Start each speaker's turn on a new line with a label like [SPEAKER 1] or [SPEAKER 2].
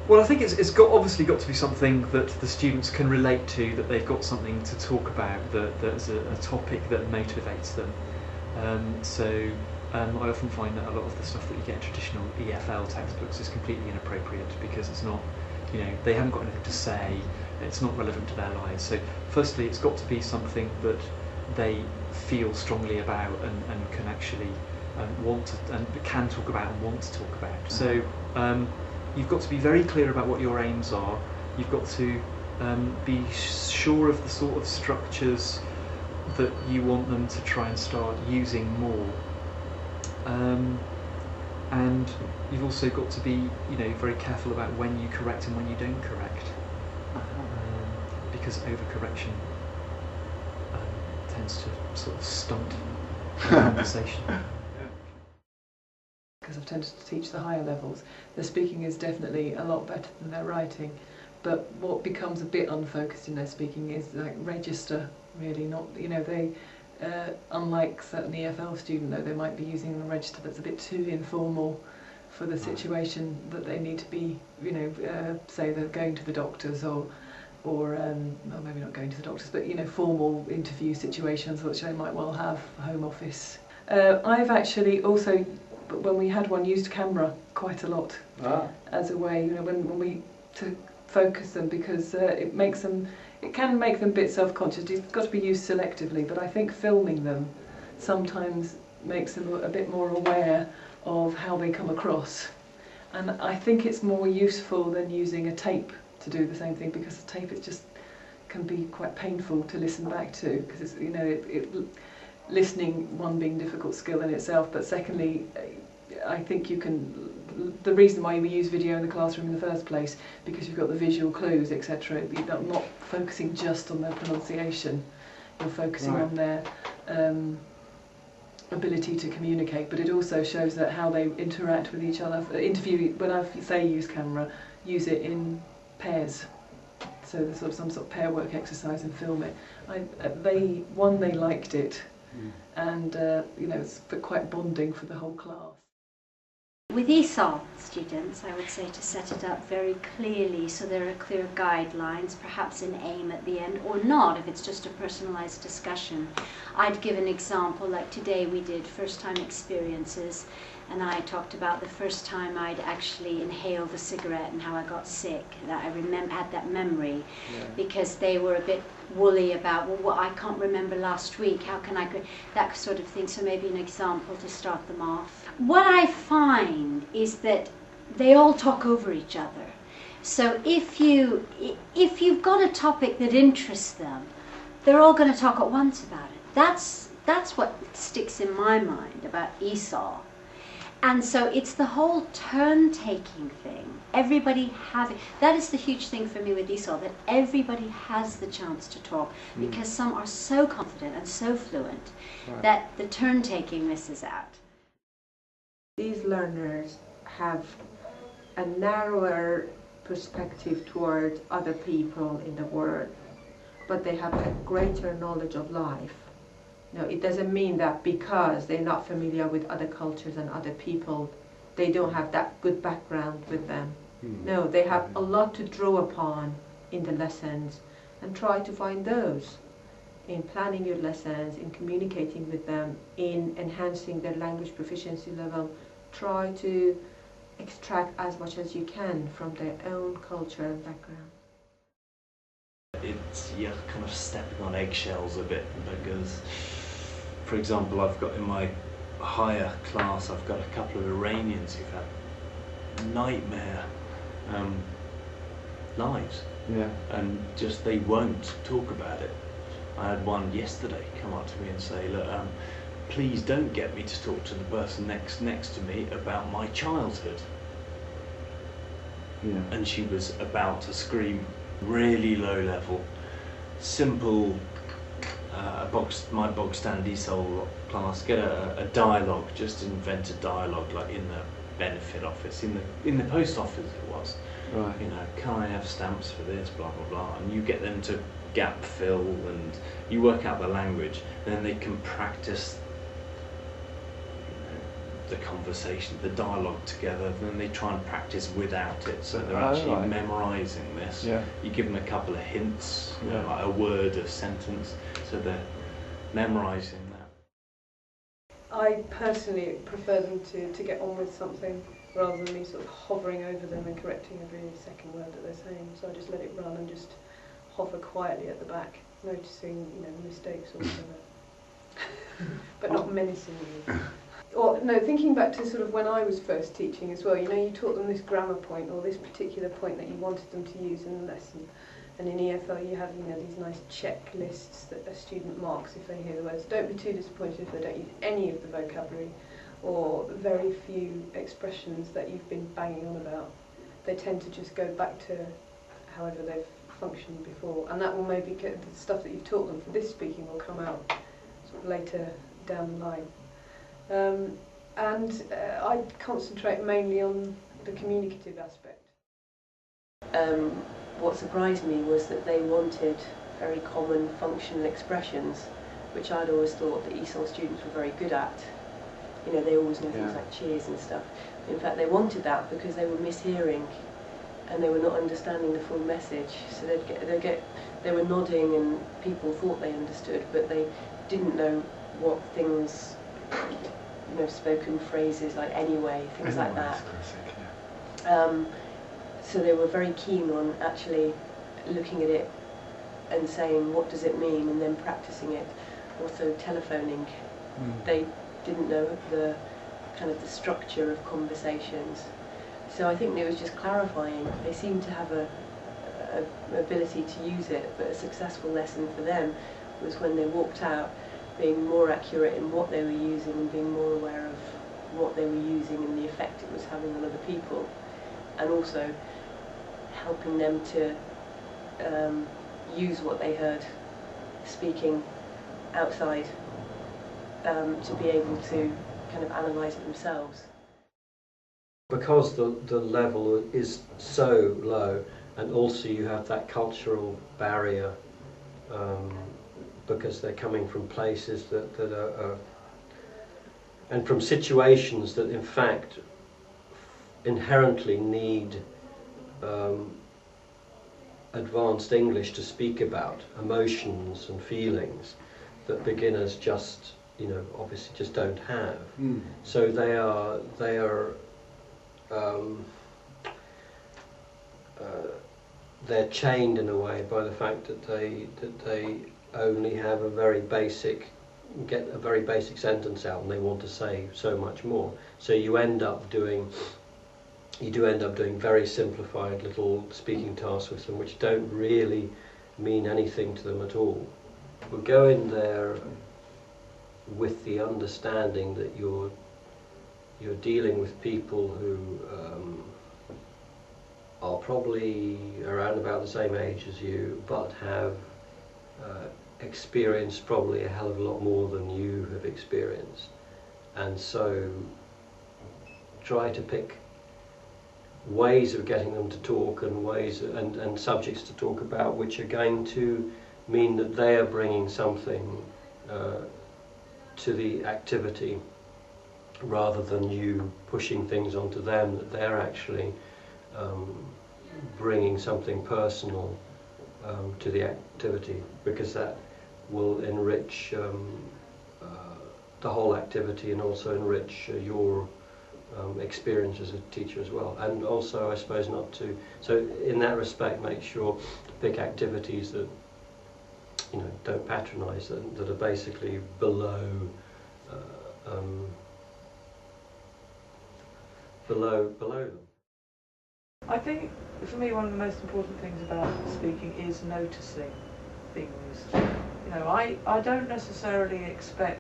[SPEAKER 1] Well, I think it's obviously got to be something that the students can relate to, that they've got something to talk about, that's a topic that motivates them. I often find that a lot of the stuff that you get in traditional EFL textbooks is completely inappropriate because it's not, they haven't got anything to say, it's not relevant to their lives. So firstly, it's got to be something that they feel strongly about and can actually want to, and can talk about and want to talk about. So you've got to be very clear about what your aims are. You've got to be sure of the sort of structures that you want them to try and start using more. And you've also got to be, very careful about when you correct and when you don't correct, because overcorrection tends to sort of stunt conversation.
[SPEAKER 2] Because I've tended to teach the higher levels, their speaking is definitely a lot better than their writing, but what becomes a bit unfocused in their speaking is like register, really, not, they, unlike certain EFL student though, they might be using a register that's a bit too informal for the situation that they need to be, say they're going to the doctors or well, maybe not going to the doctors, but formal interview situations which they might well have, home office. I've actually also, when we had one, used camera quite a lot as a way, when we to focus them, because it can make them a bit self-conscious. It's got to be used selectively, but I think filming them sometimes makes them a bit more aware of how they come across. And I think it's more useful than using a tape to do the same thing, because the tape can be quite painful to listen back to, because it's, listening, one being difficult skill in itself, but secondly, I think the reason why we use video in the classroom in the first place, because you've got the visual clues, etc. You're not focusing just on their pronunciation, you're focusing on their ability to communicate, but it also shows that how they interact with each other. When I say use camera, use it in pairs. So there's some sort of pair work exercise and film it. They liked it, and it's quite bonding for the whole class.
[SPEAKER 3] With ESOL students, I would say to set it up very clearly so there are clear guidelines, perhaps an aim at the end, or not if it's just a personalised discussion. I'd give an example, like today we did first time experiences, and I talked about the first time I'd actually inhaled a cigarette and how I got sick. That I had that memory, because they were a bit woolly about, well, I can't remember last week, how can I, that sort of thing. So maybe an example to start them off. What I find is that they all talk over each other. So if you've got a topic that interests them, they're all going to talk at once about it. That's what sticks in my mind about ESOL. And so it's the whole turn-taking thing. Everybody that is the huge thing for me with ESOL, that everybody has the chance to talk, because some are so confident and so fluent that the turn-taking misses out.
[SPEAKER 4] These learners have a narrower perspective toward other people in the world, but they have a greater knowledge of life. No, it doesn't mean that because they're not familiar with other cultures and other people, they don't have that good background with them. No, they have a lot to draw upon in the lessons, and try to find those in planning your lessons, in communicating with them, in enhancing their language proficiency level. Try to extract as much as you can from their own culture and background.
[SPEAKER 5] You're kind of stepping on eggshells a bit, because, for example, I've got in my higher class, I've got a couple of Iranians who've had nightmare lives, and just they won't talk about it. I had one yesterday come up to me and say, look, please don't get me to talk to the person next to me about my childhood. And she was about to scream, really low level, simple, my bog standard ESOL class, get a dialogue, just invent a dialogue, like in the benefit office, in the post office it was. Right. Can I have stamps for this, blah blah blah, and you get them to gap fill, and you work out the language, then they can practice the conversation, the dialogue together, then they try and practice without it. So they're
[SPEAKER 6] Oh,
[SPEAKER 5] actually
[SPEAKER 6] right.
[SPEAKER 5] memorising this.
[SPEAKER 6] Yeah.
[SPEAKER 5] You give them a couple of hints, you know,
[SPEAKER 6] Yeah.
[SPEAKER 5] like a word, a sentence, so they're memorising that.
[SPEAKER 7] I personally prefer them to get on with something rather than me sort of hovering over them and correcting every second word that they're saying. So I just let it run and just hover quietly at the back, noticing, you know, mistakes or whatever, but not menacingly. Or no, thinking back to sort of when I was first teaching as well, you know, you taught them this grammar point or this particular point that you wanted them to use in the lesson. And in EFL you have, you know, these nice checklists that a student marks if they hear the words. Don't be too disappointed if they don't use any of the vocabulary or very few expressions that you've been banging on about. They tend to just go back to however they've functioned before, and that will maybe get the stuff that you've taught them for this speaking will come out sort of later down the line. I concentrate mainly on the communicative aspect.
[SPEAKER 8] What surprised me was that they wanted very common functional expressions, which I'd always thought that ESOL students were very good at. You know, they always know things like cheers and stuff. In fact, they wanted that because they were mishearing and they were not understanding the full message. So they were nodding and people thought they understood, but they didn't know what things, you know, spoken phrases like anyway, things like that. So they were very keen on actually looking at it and saying, what does it mean, and then practicing it. Also telephoning. They didn't know the kind of the structure of conversations. So I think it was just clarifying. They seemed to have a ability to use it, but a successful lesson for them was when they walked out being more accurate in what they were using and being more aware of what they were using and the effect it was having on other people, and also helping them to use what they heard speaking outside to be able to kind of analyse it themselves.
[SPEAKER 9] Because the level is so low, and also you have that cultural barrier because they're coming from places that are and from situations that in fact inherently need advanced English to speak about, emotions and feelings that beginners just, you know, obviously just don't have. So they're chained in a way by the fact that they only have get a very basic sentence out, and they want to say so much more. So you do end up doing very simplified little speaking tasks with them, which don't really mean anything to them at all. We'll go in there with the understanding that you're dealing with people who are probably around about the same age as you, but have experienced probably a hell of a lot more than you have experienced, and so try to pick ways of getting them to talk and ways and subjects to talk about which are going to mean that they are bringing something to the activity, rather than you pushing things onto them, that they're actually bringing something personal to the activity, because that will enrich the whole activity and also enrich your experience as a teacher as well. And also, I suppose, so in that respect, make sure to pick activities that, you know, don't patronise, that are basically below them.
[SPEAKER 10] I think for me one of the most important things about speaking is noticing things. You know, I don't necessarily expect